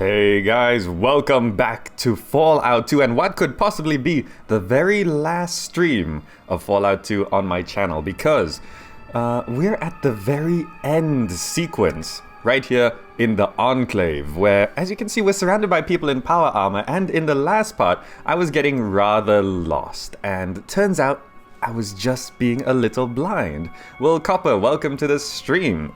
Hey guys, welcome back to Fallout 2 and what could possibly be the very last stream of Fallout 2 on my channel because we're at the very end sequence right here in the Enclave where, as you can see, we're surrounded by people in power armor, and in the last part I was getting rather lost and turns out I was just being a little blind. Well, Copper, welcome to the stream.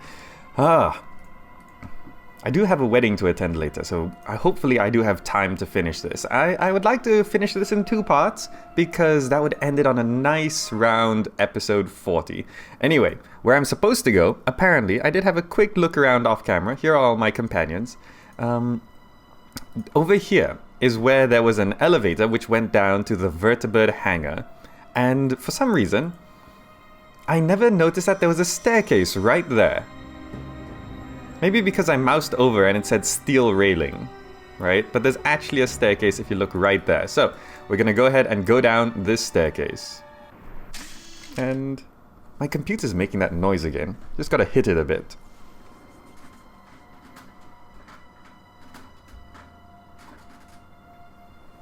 I do have a wedding to attend later, so hopefully I do have time to finish this. I would like to finish this in 2 parts, because that would end it on a nice round episode 40. Anyway, where I'm supposed to go, apparently, I did have a quick look around off camera. Here are all my companions. Over here is where there was an elevator which went down to the vertebrate hangar. And for some reason, I never noticed that there was a staircase right there. Maybe because I moused over and it said steel railing, right? But there's actually a staircase if you look right there. So we're gonna go ahead and go down this staircase. And my computer's making that noise again. Just gotta hit it a bit.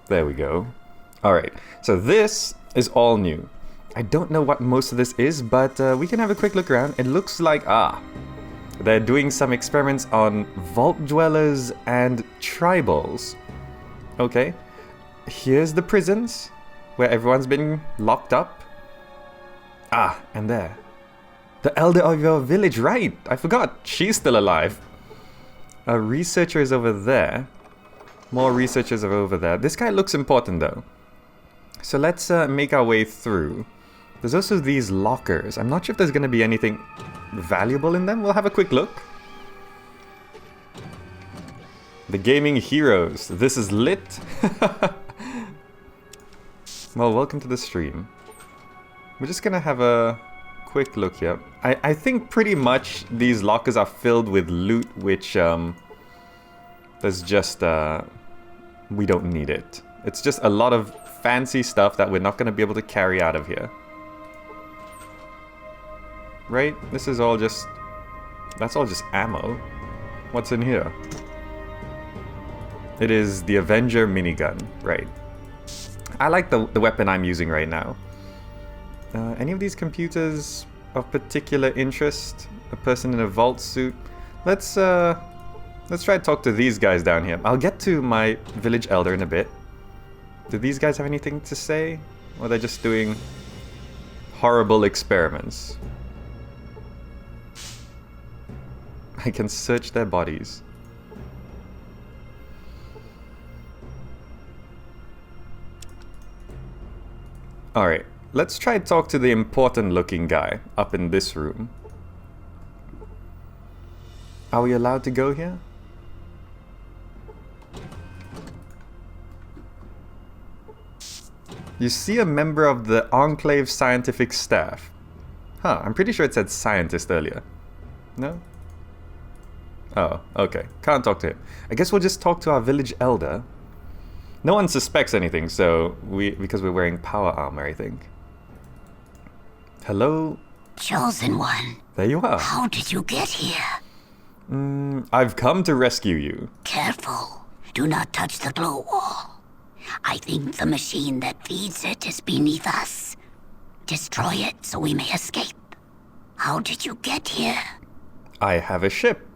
There we go. Alright, so this is all new. I don't know what most of this is, but we can have a quick look around. It looks like, they're doing some experiments on vault dwellers and tribals. Okay, here's the prisons where everyone's been locked up. And there. The elder of your village, right? I forgot, she's still alive. A researcher is over there. More researchers are over there. This guy looks important though. So let's make our way through. There's also these lockers. I'm not sure if there's going to be anything valuable in them. We'll have a quick look. The gaming heroes. This is lit. Well, welcome to the stream. We're just going to have a quick look here. I think pretty much these lockers are filled with loot, which there's just... we don't need it. It's just a lot of fancy stuff that we're not going to be able to carry out of here. Right? This is all just... That's all just ammo. What's in here? It is the Avenger minigun. Right. I like the weapon I'm using right now. Any of these computers of particular interest? A person in a vault suit? Let's try to talk to these guys down here. I'll get to my village elder in a bit. Do these guys have anything to say? Or they're just doing horrible experiments? I can search their bodies. Alright, let's try to talk to the important looking guy up in this room. Are we allowed to go here? You see a member of the Enclave scientific staff. I'm pretty sure it said scientist earlier. No? Oh, okay. Can't talk to him. I guess we'll just talk to our village elder. No one suspects anything, so because we're wearing power armor, I think. Hello? Chosen One. There you are. How did you get here? I've come to rescue you. Careful. Do not touch the glow wall. I think the machine that feeds it is beneath us. Destroy it so we may escape. How did you get here? I have a ship.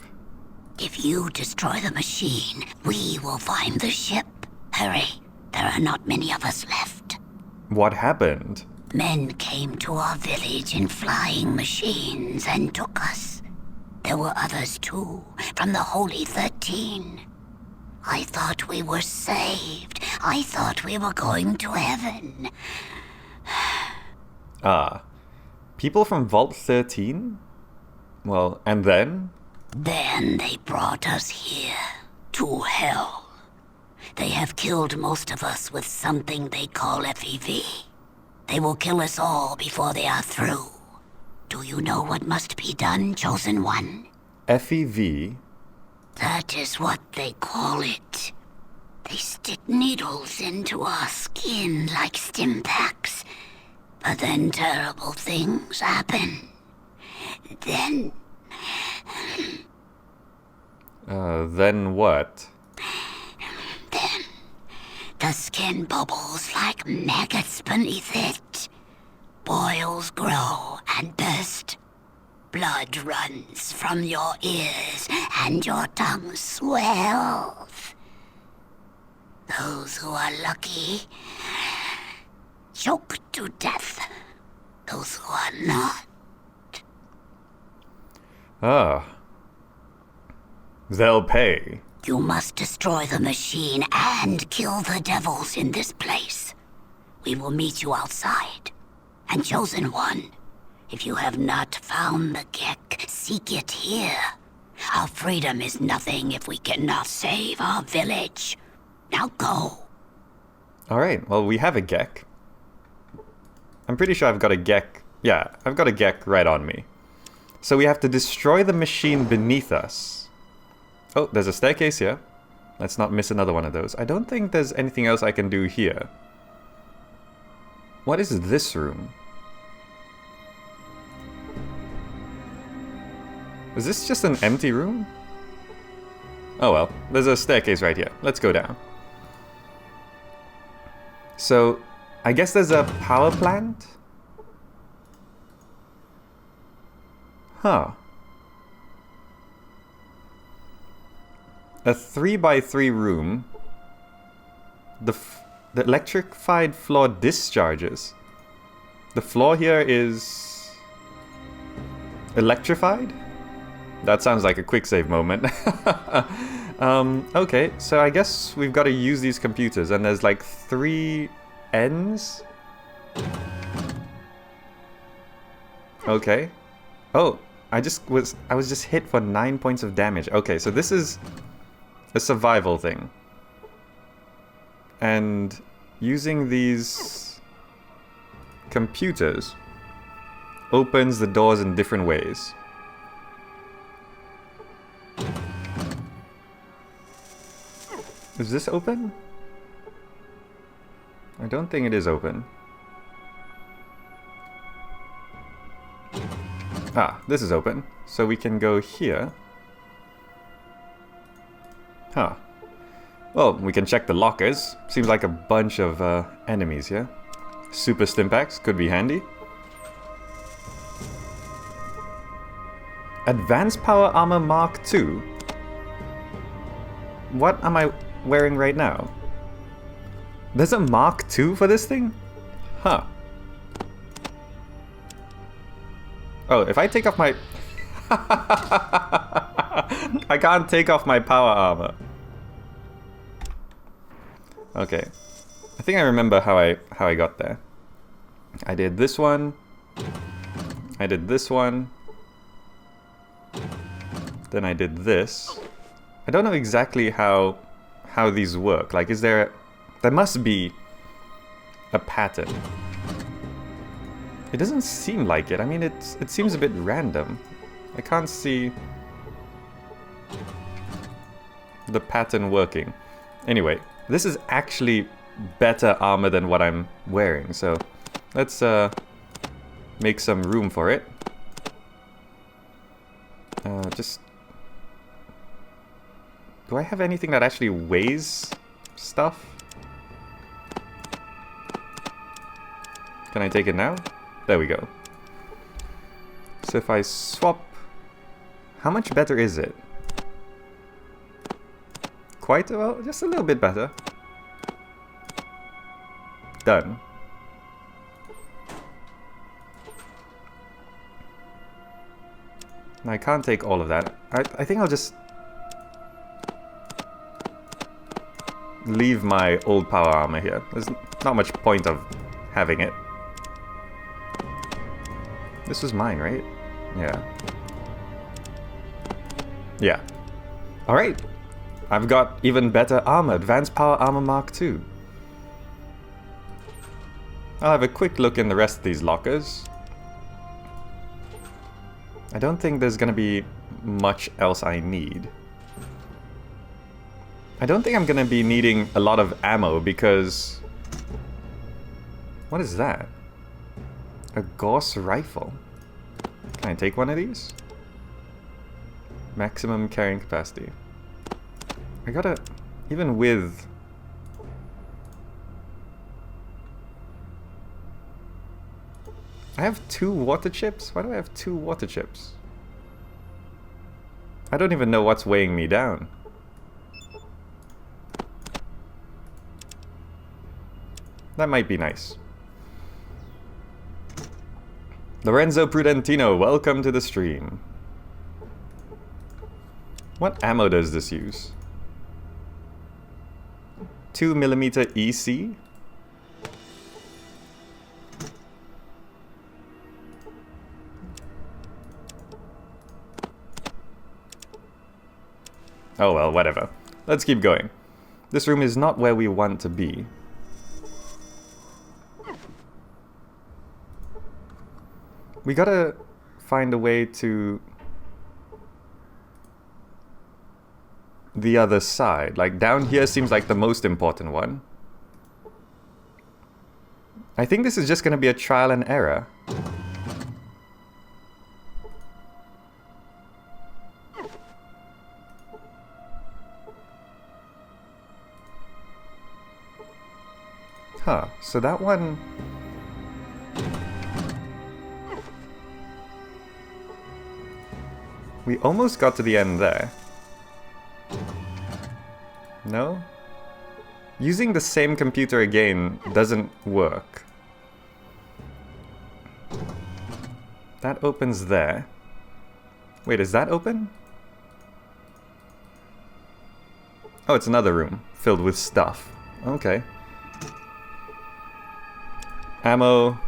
If you destroy the machine, we will find the ship. Hurry. There are not many of us left. What happened? Men came to our village in flying machines and took us. There were others too, from the Holy 13. I thought we were saved. I thought we were going to heaven. People from Vault 13? Well, and then? Then they brought us here, to hell. They have killed most of us with something they call FEV. They will kill us all before they are through. Do you know what must be done, Chosen One? FEV? That is what they call it. They stick needles into our skin like stim packs. But then terrible things happen. Then Then what? The skin bubbles like maggots beneath it. Boils grow and burst. Blood runs from your ears and your tongue swells. Those who are lucky choke to death. Those who are not. Ah. They'll pay. You must destroy the machine and kill the devils in this place. We will meet you outside. And Chosen One, if you have not found the Gek, seek it here. Our freedom is nothing if we cannot save our village. Now go. Alright, well, we have a Gek. I'm pretty sure I've got a Gek. Yeah, I've got a Gek right on me. So we have to destroy the machine beneath us. Oh, there's a staircase here. Let's not miss another one of those. I don't think there's anything else I can do here. What is this room? Is this just an empty room? Oh well, there's a staircase right here. Let's go down. So, I guess there's a power plant? Huh. A 3x3 room. The electrified floor discharges. The floor here is electrified? That sounds like a quick save moment. Okay, so I guess we've got to use these computers, and there's like 3 ends. Okay. Oh, I was just hit for 9 points of damage. Okay, so this is a survival thing. And using these computers opens the doors in different ways. Is this open? I don't think it is open. Ah, this is open. So we can go here. Huh. Well, we can check the lockers. Seems like a bunch of enemies here. Super Stimpaks could be handy. Advanced Power Armor Mark II. What am I wearing right now? There's a Mark II for this thing? Huh. Oh, if I take off my... I can't take off my power armor. Okay. I think I remember how I got there. I did this one. I did this one. Then I did this. I don't know exactly how these work. Like, is there... There must be a pattern. It doesn't seem like it. I mean, it seems a bit random. I can't see the pattern working. Anyway, this is actually better armor than what I'm wearing, so let's make some room for it. Just... Do I have anything that actually weighs stuff? Can I take it now? There we go. So if I swap... How much better is it? Quite well, just a little bit better. Done. I can't take all of that. I think I'll just leave my old power armor here. There's not much point of having it. This was mine, right? Yeah. Yeah. Alright. I've got even better armor. Advanced Power Armor Mark II. I'll have a quick look in the rest of these lockers. I don't think there's gonna be much else I need. I don't think I'm gonna be needing a lot of ammo because... What is that? A Gauss rifle. Can I take one of these? Maximum carrying capacity. I gotta... Even with I have 2 water chips? Why do I have 2 water chips? I don't even know what's weighing me down. That might be nice. Lorenzo Prudentino, welcome to the stream. What ammo does this use? 2mm EC? Oh well, whatever. Let's keep going. This room is not where we want to be. We gotta find a way to the other side. Like, down here seems like the most important one. I think this is just gonna be a trial and error. Huh, so that one... We almost got to the end there. No? Using the same computer again doesn't work. That opens there. Wait, is that open? Oh, it's another room filled with stuff. Okay. Ammo.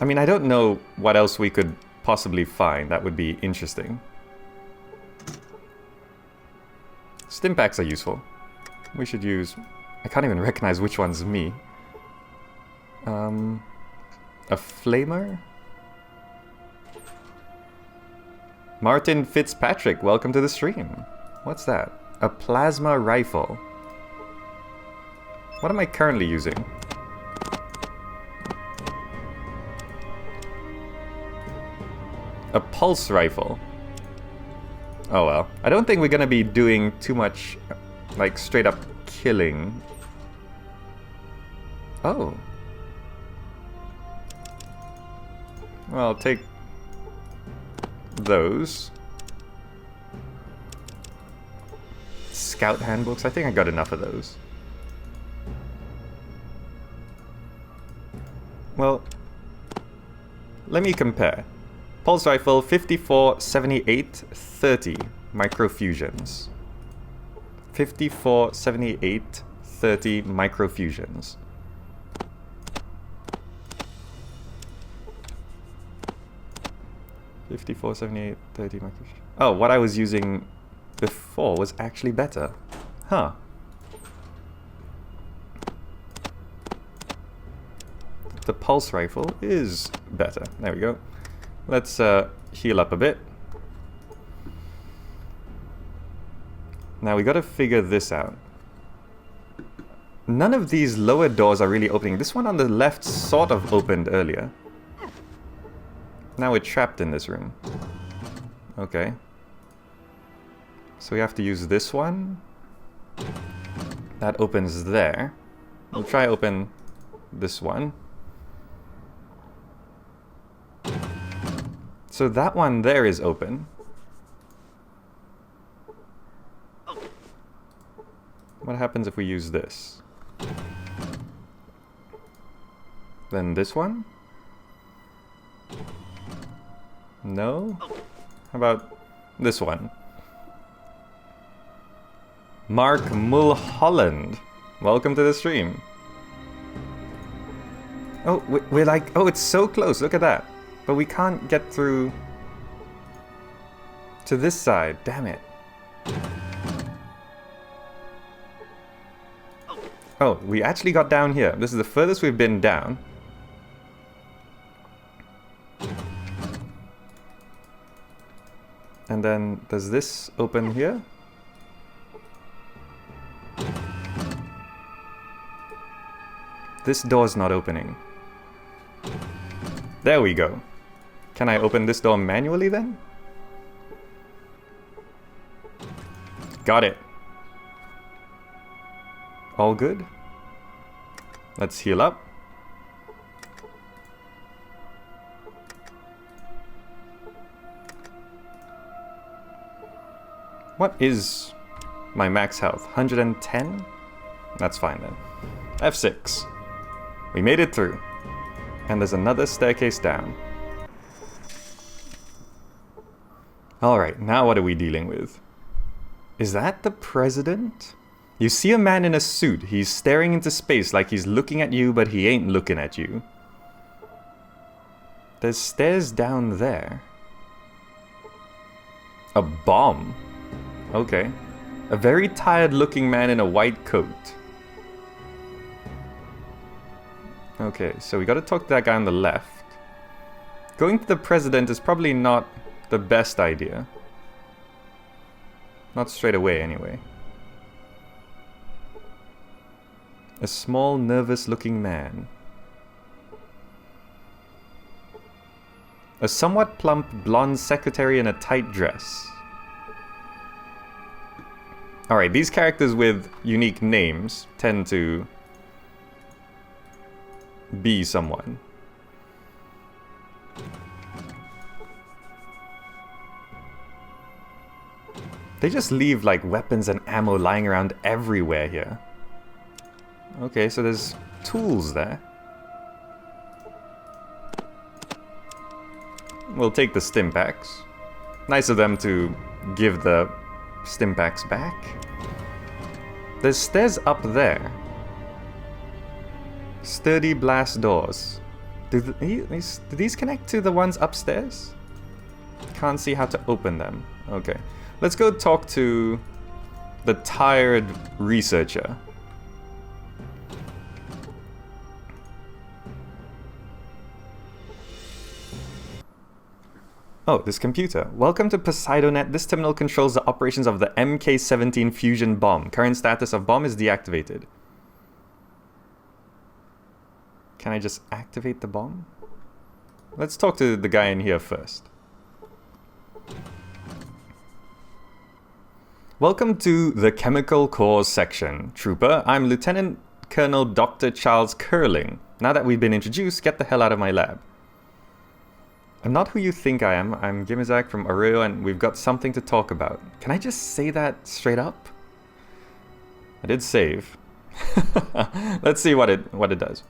I mean, I don't know what else we could possibly find that would be interesting. Stim packs are useful. We should use... I can't even recognize which one's me. A flamer? Martin Fitzpatrick, welcome to the stream. What's that? A plasma rifle. What am I currently using? A pulse rifle. Oh well. I don't think we're gonna be doing too much, like, straight up killing. Oh. Well, I'll take those. Scout handbooks. I think I got enough of those. Well, let me compare. Pulse rifle, 54, 78, 30 microfusions. 54, 78, 30 microfusions. $54, 78, 30 microfusions. Oh, what I was using before was actually better. Huh. The pulse rifle is better. There we go. Let's heal up a bit. Now we gotta figure this out. None of these lower doors are really opening. This one on the left sort of opened earlier. Now we're trapped in this room. Okay. So we have to use this one. That opens there. We'll try open this one. So that one there is open. What happens if we use this? Then this one? No? How about this one? Mark Mulholland, welcome to the stream. Oh, we're like, oh, it's so close, look at that. But we can't get through to this side, damn it. Oh, we actually got down here. This is the furthest we've been down. And then, does this open here? This door's not opening. There we go. Can I open this door manually then? Got it. All good? Let's heal up. What is my max health? 110? That's fine then. F6. We made it through. And there's another staircase down. Alright, now what are we dealing with? Is that the president? You see a man in a suit. He's staring into space like he's looking at you, but he ain't looking at you. There's stairs down there. A bomb? Okay. A very tired looking man in a white coat. Okay, so we gotta talk to that guy on the left. Going to the president is probably not the best idea. Not straight away, anyway. A small, nervous-looking man. A somewhat plump, blonde secretary in a tight dress. Alright, these characters with unique names tend to be someone. They just leave like weapons and ammo lying around everywhere here. Okay, so there's tools there. We'll take the stim packs. Nice of them to give the stim packs back. There's stairs up there. Sturdy blast doors. Do these connect to the ones upstairs? Can't see how to open them. Okay. Let's go talk to the tired researcher. Oh, this computer. Welcome to PoseidoNet. This terminal controls the operations of the MK17 fusion bomb. Current status of bomb is deactivated. Can I just activate the bomb? Let's talk to the guy in here first. Welcome to the Chemical Cores section. Trooper, I'm Lieutenant Colonel Dr. Charles Curling. Now that we've been introduced, get the hell out of my lab. I'm not who you think I am. I'm Gimizak from Arroyo, and we've got something to talk about. Can I just say that straight up? I did save. Let's see what it does.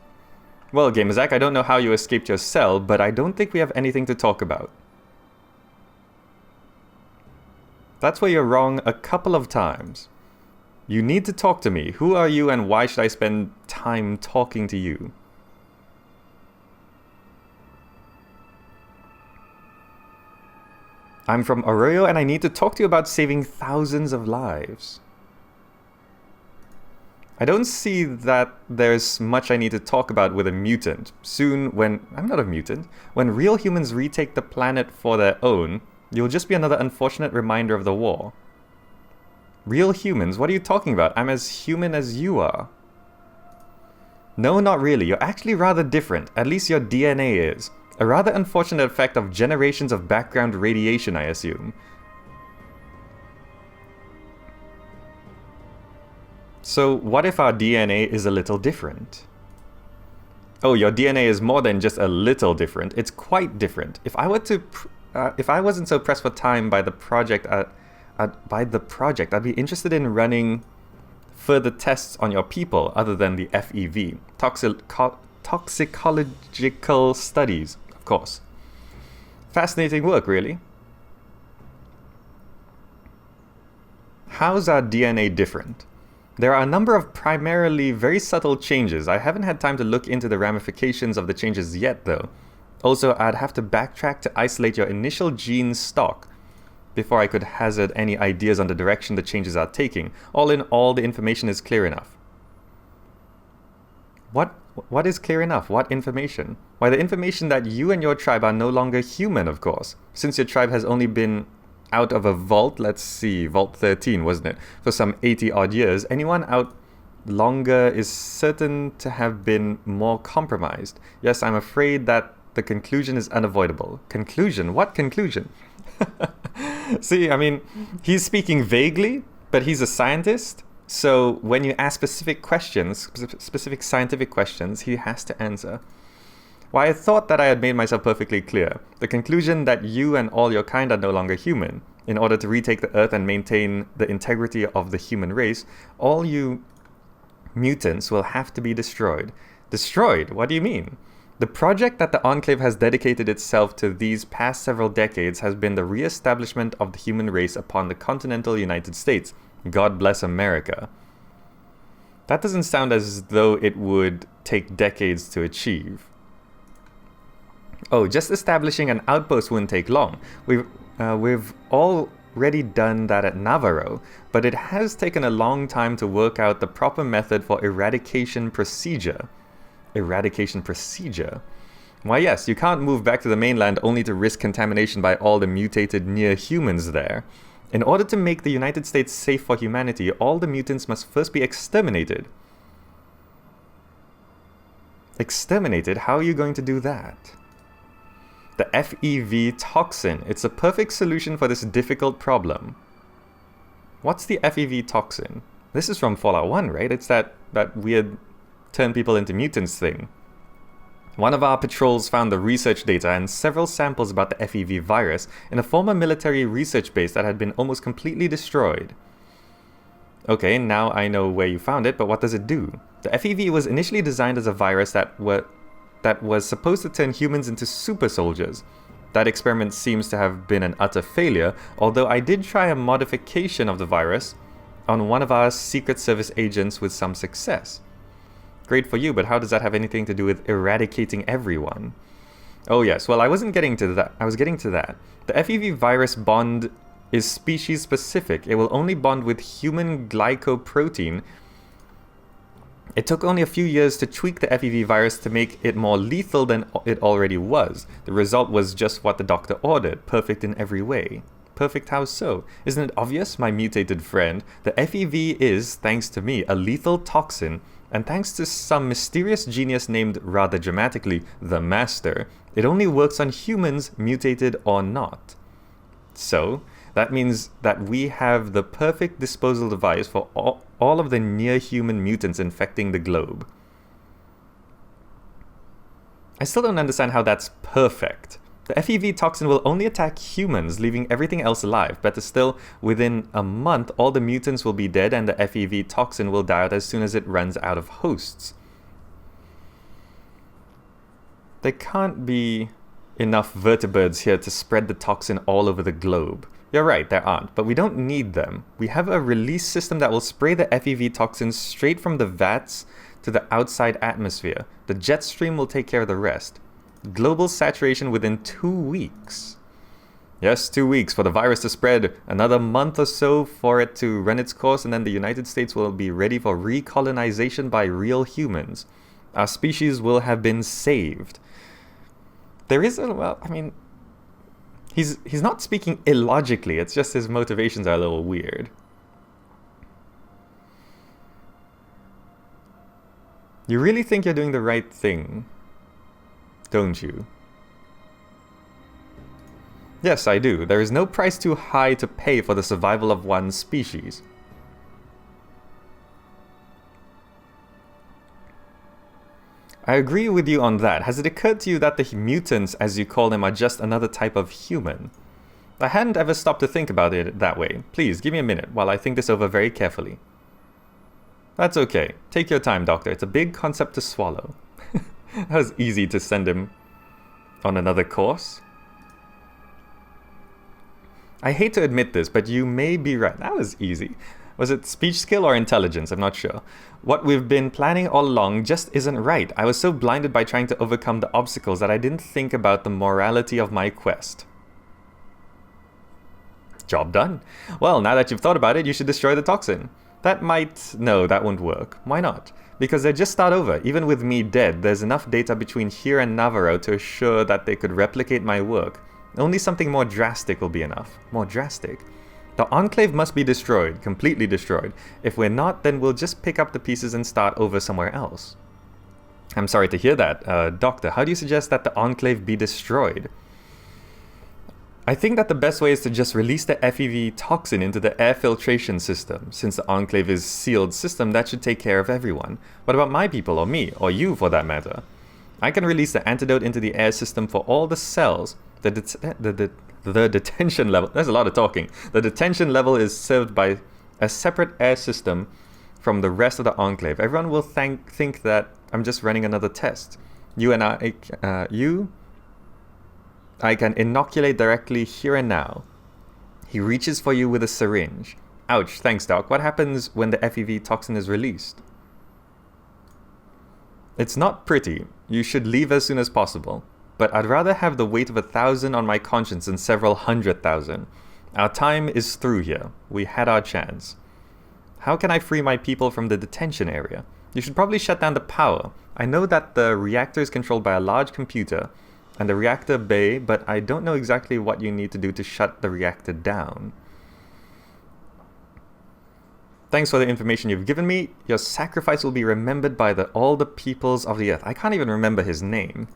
Well, Gimizak, I don't know how you escaped your cell, but I don't think we have anything to talk about. That's where you're wrong a couple of times. You need to talk to me. Who are you, and why should I spend time talking to you? I'm from Arroyo, and I need to talk to you about saving thousands of lives. I don't see that there's much I need to talk about with a mutant. Soon, I'm not a mutant. When real humans retake the planet for their own, you'll just be another unfortunate reminder of the war. Real humans? What are you talking about? I'm as human as you are. No, not really. You're actually rather different. At least your DNA is. A rather unfortunate effect of generations of background radiation, I assume. So, what if our DNA is a little different? Oh, your DNA is more than just a little different. It's quite different. If I wasn't so pressed for time by the project, I'd be interested in running further tests on your people other than the FEV, toxicological studies. Course. Fascinating work, really. How's our DNA different? There are a number of primarily very subtle changes. I haven't had time to look into the ramifications of the changes yet, though. Also, I'd have to backtrack to isolate your initial gene stock before I could hazard any ideas on the direction the changes are taking. All in all, the information is clear enough. What is clear enough? What information? Why, the information that you and your tribe are no longer human, of course. Since your tribe has only been out of a vault, let's see, Vault 13, wasn't it? For some 80 odd years, anyone out longer is certain to have been more compromised. Yes, I'm afraid that the conclusion is unavoidable. Conclusion? What conclusion? See, I mean, he's speaking vaguely, but he's a scientist. So when you ask specific questions, specific scientific questions, he has to answer. Why, I thought that I had made myself perfectly clear. The conclusion that you and all your kind are no longer human. in order to retake the Earth and maintain the integrity of the human race, all you mutants will have to be destroyed. Destroyed? What do you mean? The project that the Enclave has dedicated itself to these past several decades has been the re-establishment of the human race upon the continental United States. God bless America. That doesn't sound as though it would take decades to achieve. Oh, just establishing an outpost wouldn't take long. We've already done that at Navarro, but it has taken a long time to work out the proper method for eradication procedure. Eradication procedure? Why yes, you can't move back to the mainland only to risk contamination by all the mutated near-humans there. In order to make the United States safe for humanity, all the mutants must first be exterminated. Exterminated? How are you going to do that? The FEV toxin. It's a perfect solution for this difficult problem. What's the FEV toxin? This is from Fallout 1, right? It's that weird turn people into mutants thing. One of our patrols found the research data and several samples about the FEV virus in a former military research base that had been almost completely destroyed. Okay, now I know where you found it, but what does it do? The FEV was initially designed as a virus that was supposed to turn humans into super soldiers. That experiment seems to have been an utter failure, although I did try a modification of the virus on one of our Secret Service agents with some success. Great for you, but how does that have anything to do with eradicating everyone? Oh yes, well I wasn't getting to that. I was getting to that. The FEV virus bond is species specific. It will only bond with human glycoprotein. It took only a few years to tweak the FEV virus to make it more lethal than it already was. The result was just what the doctor ordered, perfect in every way. Perfect how so? Isn't it obvious, my mutated friend? The FEV is, thanks to me, a lethal toxin, and thanks to some mysterious genius named, rather dramatically, the Master, it only works on humans, mutated or not. So, that means that we have the perfect disposal device for all of the near-human mutants infecting the globe. I still don't understand how that's perfect. The FEV toxin will only attack humans, leaving everything else alive. Better still, within a month, all the mutants will be dead and the FEV toxin will die out as soon as it runs out of hosts. There can't be enough vertebrates here to spread the toxin all over the globe. You're right, there aren't, but we don't need them. We have a release system that will spray the FEV toxins straight from the vats to the outside atmosphere. The jet stream will take care of the rest. Global saturation within 2 weeks. Yes, 2 weeks for the virus to spread. Another month or so for it to run its course, and then the United States will be ready for recolonization by real humans. Our species will have been saved. There is a, well, I mean, he's not speaking illogically, it's just his motivations are a little weird. You really think you're doing the right thing, don't you? Yes, I do. There is no price too high to pay for the survival of one species. I agree with you on that. Has it occurred to you that the mutants, as you call them, are just another type of human? I hadn't ever stopped to think about it that way. Please, give me a minute while I think this over very carefully. That's okay. Take your time, Doctor. It's a big concept to swallow. That was easy to send him on another course. I hate to admit this, but you may be right. That was easy. Was it speech skill or intelligence? I'm not sure. What we've been planning all along just isn't right. I was so blinded by trying to overcome the obstacles that I didn't think about the morality of my quest. Job done. Well, now that you've thought about it, you should destroy the toxin. No, that won't work. Why not? Because they'd just start over. Even with me dead, there's enough data between here and Navarro to assure that they could replicate my work. Only something more drastic will be enough. More drastic? The Enclave must be destroyed, completely destroyed. If we're not, then we'll just pick up the pieces and start over somewhere else. I'm sorry to hear that. Doctor, how do you suggest that the Enclave be destroyed? I think that the best way is to just release the FEV toxin into the air filtration system. Since the Enclave is a sealed system, that should take care of everyone. What about my people, or me, or you for that matter? I can release the antidote into the air system for all the cells. The The detention level... There's a lot of talking. The detention level is served by a separate air system from the rest of the Enclave. Everyone will think that I'm just running another test. I can inoculate directly here and now. He reaches for you with a syringe. Ouch, thanks Doc. What happens when the FEV toxin is released? It's not pretty. You should leave as soon as possible. But I'd rather have the weight of 1,000 on my conscience than several 100,000. Our time is through here. We had our chance. How can I free my people from the detention area? You should probably shut down the power. I know that the reactor is controlled by a large computer and the reactor bay, but I don't know exactly what you need to do to shut the reactor down. Thanks for the information you've given me. Your sacrifice will be remembered by all the peoples of the earth. I can't even remember his name.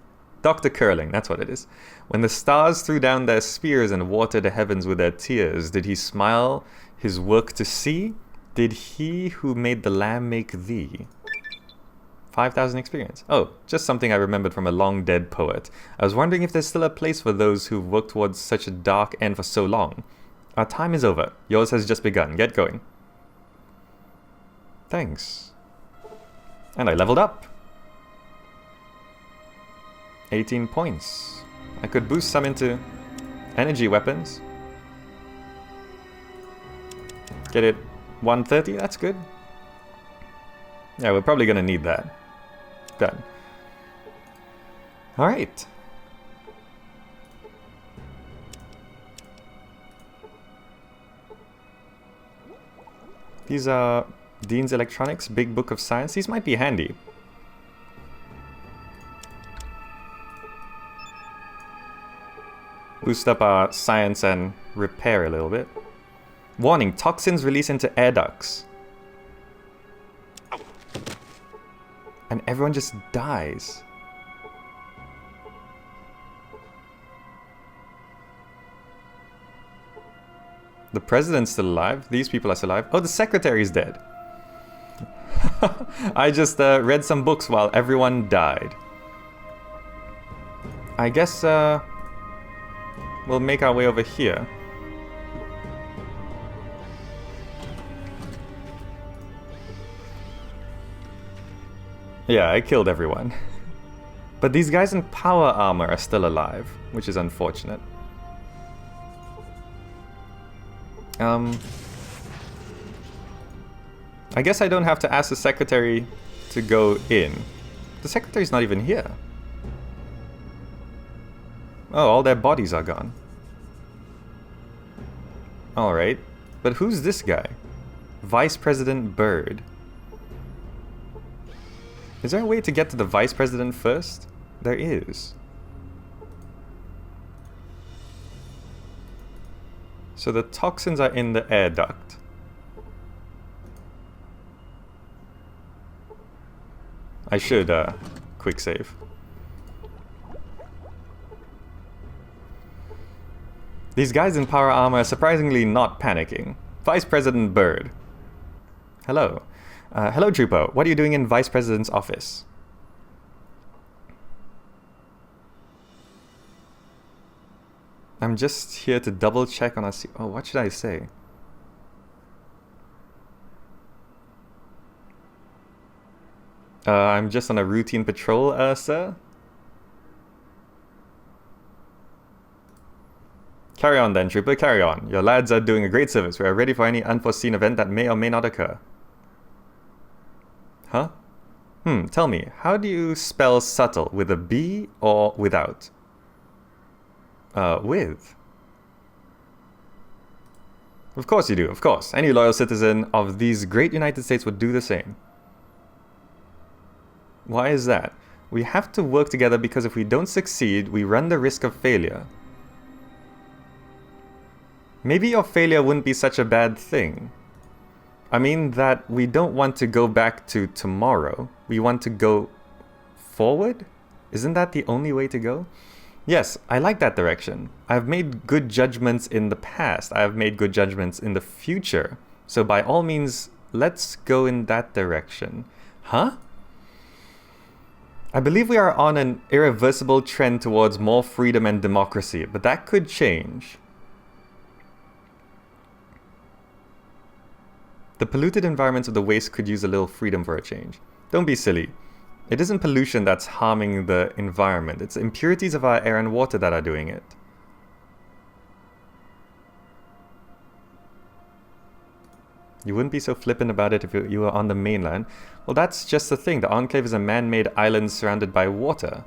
Dr. Curling, that's what it is. When the stars threw down their spears and watered the heavens with their tears, did he smile his work to see? Did he who made the lamb make thee? 5,000 experience. Oh, just something I remembered from a long dead poet. I was wondering if there's still a place for those who've worked towards such a dark end for so long. Our time is over. Yours has just begun. Get going. Thanks. And I leveled up. 18 points. I could boost some into energy weapons. Get it 130, that's good. Yeah, we're probably gonna need that. Done. Alright. These are Dean's Electronics, Big Book of Science. These might be handy. Boost up our science and repair a little bit. Warning, toxins release into air ducts. And everyone just dies. The president's still alive. These people are still alive. Oh, the secretary's dead. I just read some books while everyone died. I guess we'll make our way over here. Yeah, I killed everyone. But these guys in power armor are still alive, which is unfortunate. I guess I don't have to ask the secretary to go in. The secretary's not even here. Oh, all their bodies are gone. Alright. But who's this guy? Vice President Bird. Is there a way to get to the Vice President first? There is. So the toxins are in the air duct. I should quick save. These guys in power armor are surprisingly not panicking. Vice President Bird. Hello. Hello, Trooper. What are you doing in Vice President's office? I'm just here to double check on us. Oh, what should I say? I'm just on a routine patrol, sir. Carry on then, Trooper, carry on. Your lads are doing a great service. We are ready for any unforeseen event that may or may not occur. Huh? Tell me, how do you spell subtle? With a B or without? With. Of course you do, of course. Any loyal citizen of these great United States would do the same. Why is that? We have to work together because if we don't succeed, we run the risk of failure. Maybe your failure wouldn't be such a bad thing. I mean that we don't want to go back to tomorrow. We want to go forward? Isn't that the only way to go? Yes, I like that direction. I've made good judgments in the past. I have made good judgments in the future. So by all means, let's go in that direction. Huh? I believe we are on an irreversible trend towards more freedom and democracy, but that could change. The polluted environments of the waste could use a little freedom for a change. Don't be silly. It isn't pollution that's harming the environment. It's impurities of our air and water that are doing it. You wouldn't be so flippant about it if you were on the mainland. Well, that's just the thing. The Enclave is a man-made island surrounded by water.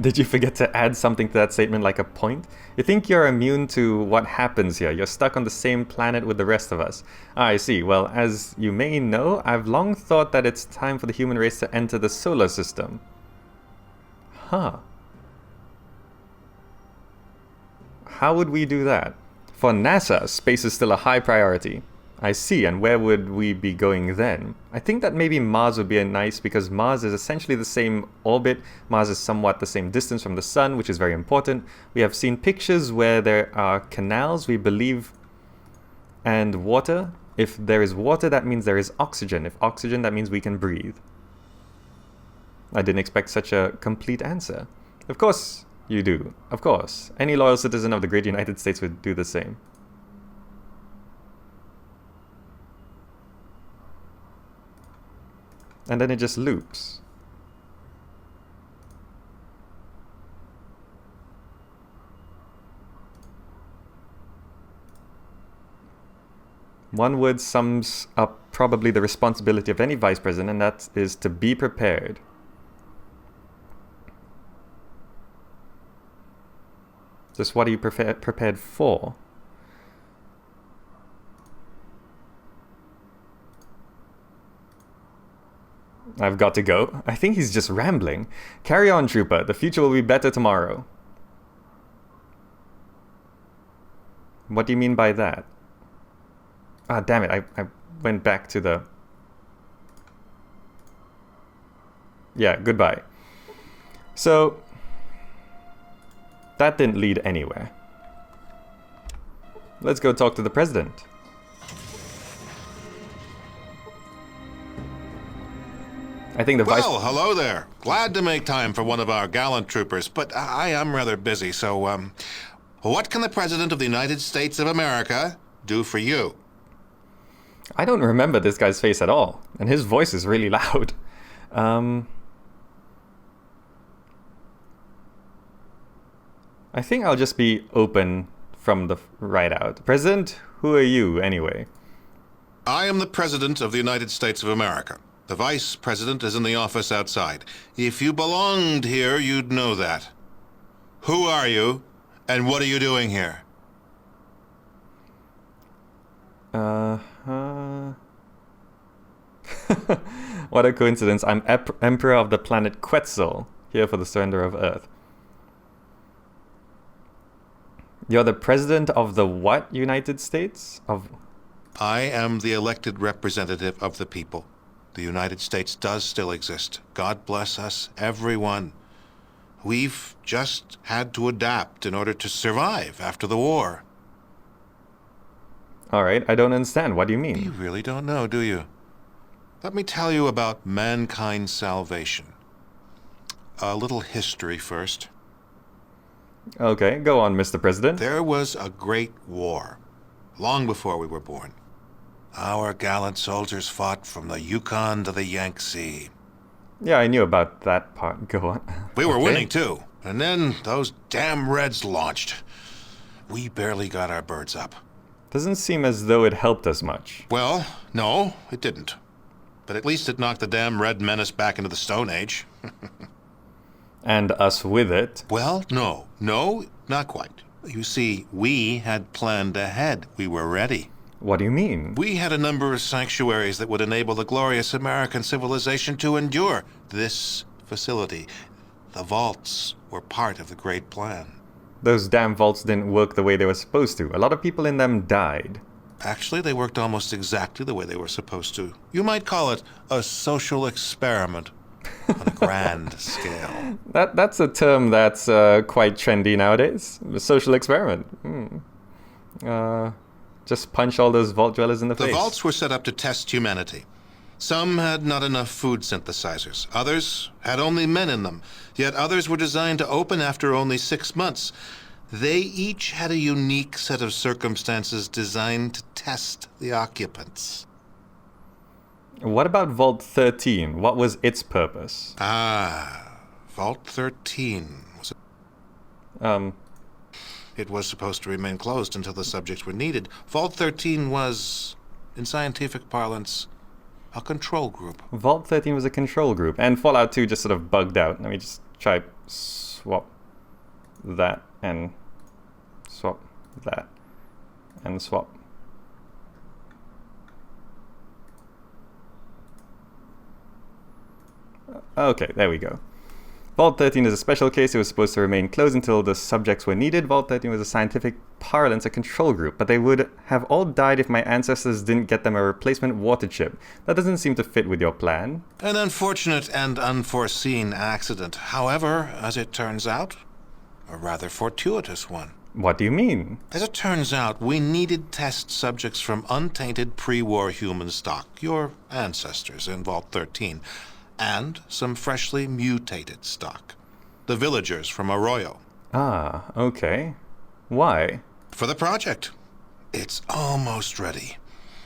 Did you forget to add something to that statement, like a point? You think you're immune to what happens here. You're stuck on the same planet with the rest of us. Ah, I see. Well, as you may know, I've long thought that it's time for the human race to enter the solar system. Huh. How would we do that? For NASA, space is still a high priority. I see, and where would we be going then? I think that maybe Mars would be nice because Mars is essentially the same orbit. Mars is somewhat the same distance from the Sun, which is very important. We have seen pictures where there are canals, we believe, and water. If there is water, that means there is oxygen. If oxygen, that means we can breathe. I didn't expect such a complete answer. Of course you do. Of course. Any loyal citizen of the great United States would do the same. And then it just loops. One word sums up probably the responsibility of any vice president, and that is to be prepared. Just what are you prepared for? I've got to go. I think he's just rambling. Carry on, trooper. The future will be better tomorrow. What do you mean by that? Ah, damn it. I went back to the... Yeah, goodbye. So, that didn't lead anywhere. Let's go talk to the president. I think the Well, hello there. Glad to make time for one of our gallant troopers, but I am rather busy, so, what can the President of the United States of America do for you? I don't remember this guy's face at all, and his voice is really loud. I think I'll just be open from the right out. President, who are you, anyway? I am the President of the United States of America. The Vice President is in the office outside. If you belonged here, you'd know that. Who are you, and what are you doing here? What a coincidence. I'm Emperor of the planet Quetzal, here for the surrender of Earth. You're the President of the what United States? I am the elected representative of the people. The United States does still exist. God bless us, everyone. We've just had to adapt in order to survive after the war. All right, I don't understand. What do you mean? You really don't know, do you? Let me tell you about mankind's salvation. A little history first. Okay, go on, Mr. President. There was a great war, long before we were born. Our gallant soldiers fought from the Yukon to the Yangtze. Yeah, I knew about that part. Go on. We were Okay. winning, too. And then those damn Reds launched. We barely got our birds up. Doesn't seem as though it helped us much. Well, no, it didn't. But at least it knocked the damn Red Menace back into the Stone Age. And us with it. Well, no, not quite. You see, we had planned ahead. We were ready. What do you mean? We had a number of sanctuaries that would enable the glorious American civilization to endure. This facility, the vaults, were part of the great plan. Those damn vaults didn't work the way they were supposed to. A lot of people in them died. Actually, they worked almost exactly the way they were supposed to. You might call it a social experiment on a grand scale. That's a term that's quite trendy nowadays. A social experiment. Just punch all those vault dwellers in the The face. vaults were set up to test humanity. Some had not enough food synthesizers. Others had only men in them. Yet others were designed to open after only 6 months. They each had a unique set of circumstances designed to test the occupants. What about Vault 13? What was its purpose? Vault 13 was... Um, It was supposed to remain closed until the subjects were needed. Vault 13 was, in scientific parlance, a control group. Vault 13 was a control group, and Fallout 2 just sort of bugged out. Let me just try swap that and swap that and swap. Okay, there we go. Vault 13 is a special case. It was supposed to remain closed until the subjects were needed. Vault 13 was a scientific parlance, a control group, but they would have all died if my ancestors didn't get them a replacement water chip. That doesn't seem to fit with your plan. An unfortunate and unforeseen accident. However, as it turns out, a rather fortuitous one. What do you mean? As it turns out, we needed test subjects from untainted pre-war human stock, your ancestors in Vault 13, and some freshly mutated stock, the villagers from Arroyo. Ah, okay. Why? For the project. It's almost ready.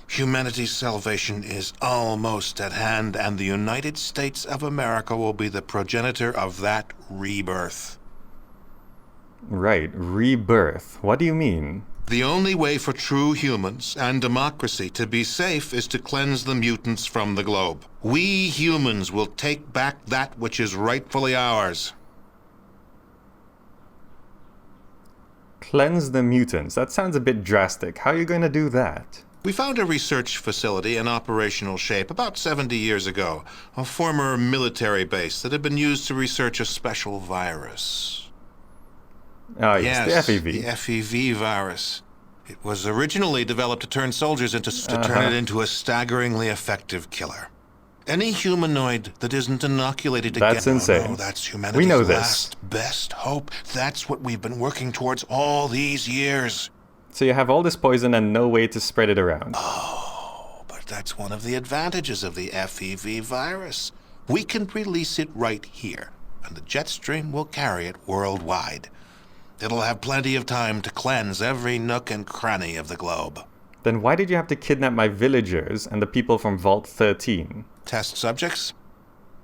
Humanity's salvation is almost at hand, and the United States of America will be the progenitor of that rebirth. Right, rebirth. What do you mean? The only way for true humans and democracy to be safe is to cleanse the mutants from the globe. We humans will take back that which is rightfully ours. Cleanse the mutants. That sounds a bit drastic. How are you going to do that? We found a research facility in operational shape about 70 years ago, a former military base that had been used to research a special virus. Ah, yes, the FEV. The FEV virus. It was originally developed to turn soldiers into turn it into a staggeringly effective killer. Any humanoid that isn't inoculated That's again. insane. Oh, no, that's humanity's We know this. last best hope. That's what we've been working towards all these years. So you have all this poison and no way to spread it around. Oh, but that's one of the advantages of the FEV virus. We can release it right here, and the jet stream will carry it worldwide. It'll have plenty of time to cleanse every nook and cranny of the globe. Then why did you have to kidnap my villagers and the people from Vault 13? Test subjects?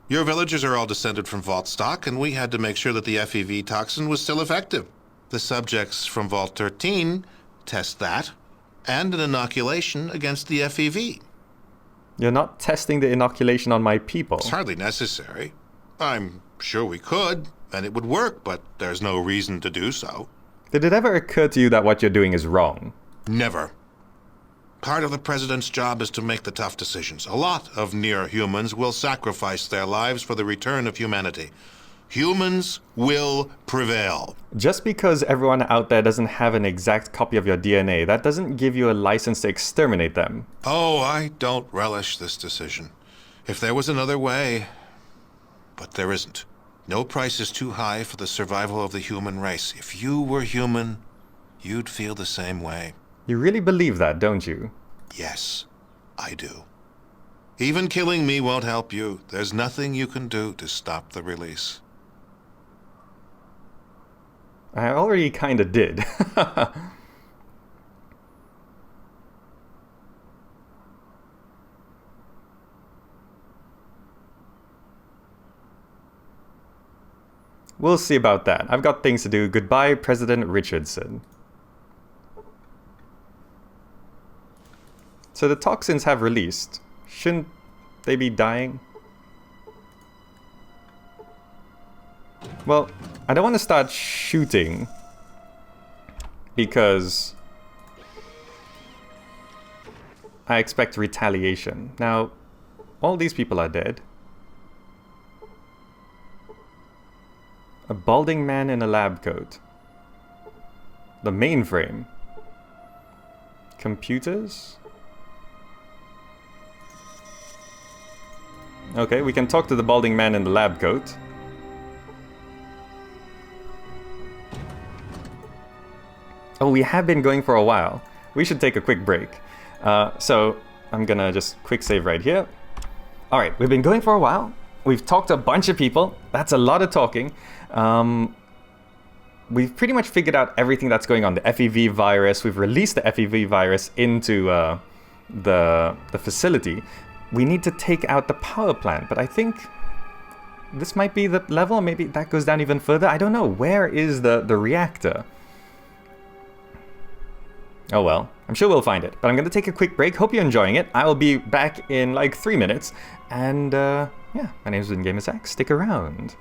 Your villagers are all descended from Vault stock, and we had to make sure that the FEV toxin was still effective. The subjects from Vault 13 test that, and an inoculation against the FEV. You're not testing the inoculation on my people. It's hardly necessary. I'm sure we could, and it would work, but there's no reason to do so. Did it ever occur to you that what you're doing is wrong? Never. Part of the president's job is to make the tough decisions. A lot of near-humans will sacrifice their lives for the return of humanity. Humans will prevail. Just because everyone out there doesn't have an exact copy of your DNA, that doesn't give you a license to exterminate them. Oh, I don't relish this decision. If there was another way... But there isn't. No price is too high for the survival of the human race. If you were human, you'd feel the same way. You really believe that, don't you? Yes, I do. Even killing me won't help you. There's nothing you can do to stop the release. I already kinda did. We'll see about that. I've got things to do. Goodbye, President Richardson. So the toxins have released. Shouldn't they be dying? Well, I don't want to start shooting because I expect retaliation. Now, all these people are dead. A balding man in a lab coat. The mainframe. Computers? Okay, we can talk to the balding man in the lab coat. Oh, we have been going for a while. we should take a quick break. So I'm gonna just quick save right here. All right, we've been going for a while. We've talked to a bunch of people. That's a lot of talking. We've pretty much figured out everything that's going on. The FEV virus. We've released the FEV virus into the facility. We need to take out the power plant, but I think this might be the level. Maybe that goes down even further. I don't know. Where is the reactor? Oh well, I'm sure we'll find it. But I'm going to take a quick break. Hope you're enjoying it. I will be back in like 3 minutes. And yeah, my name is Gamer Zach. Stick around.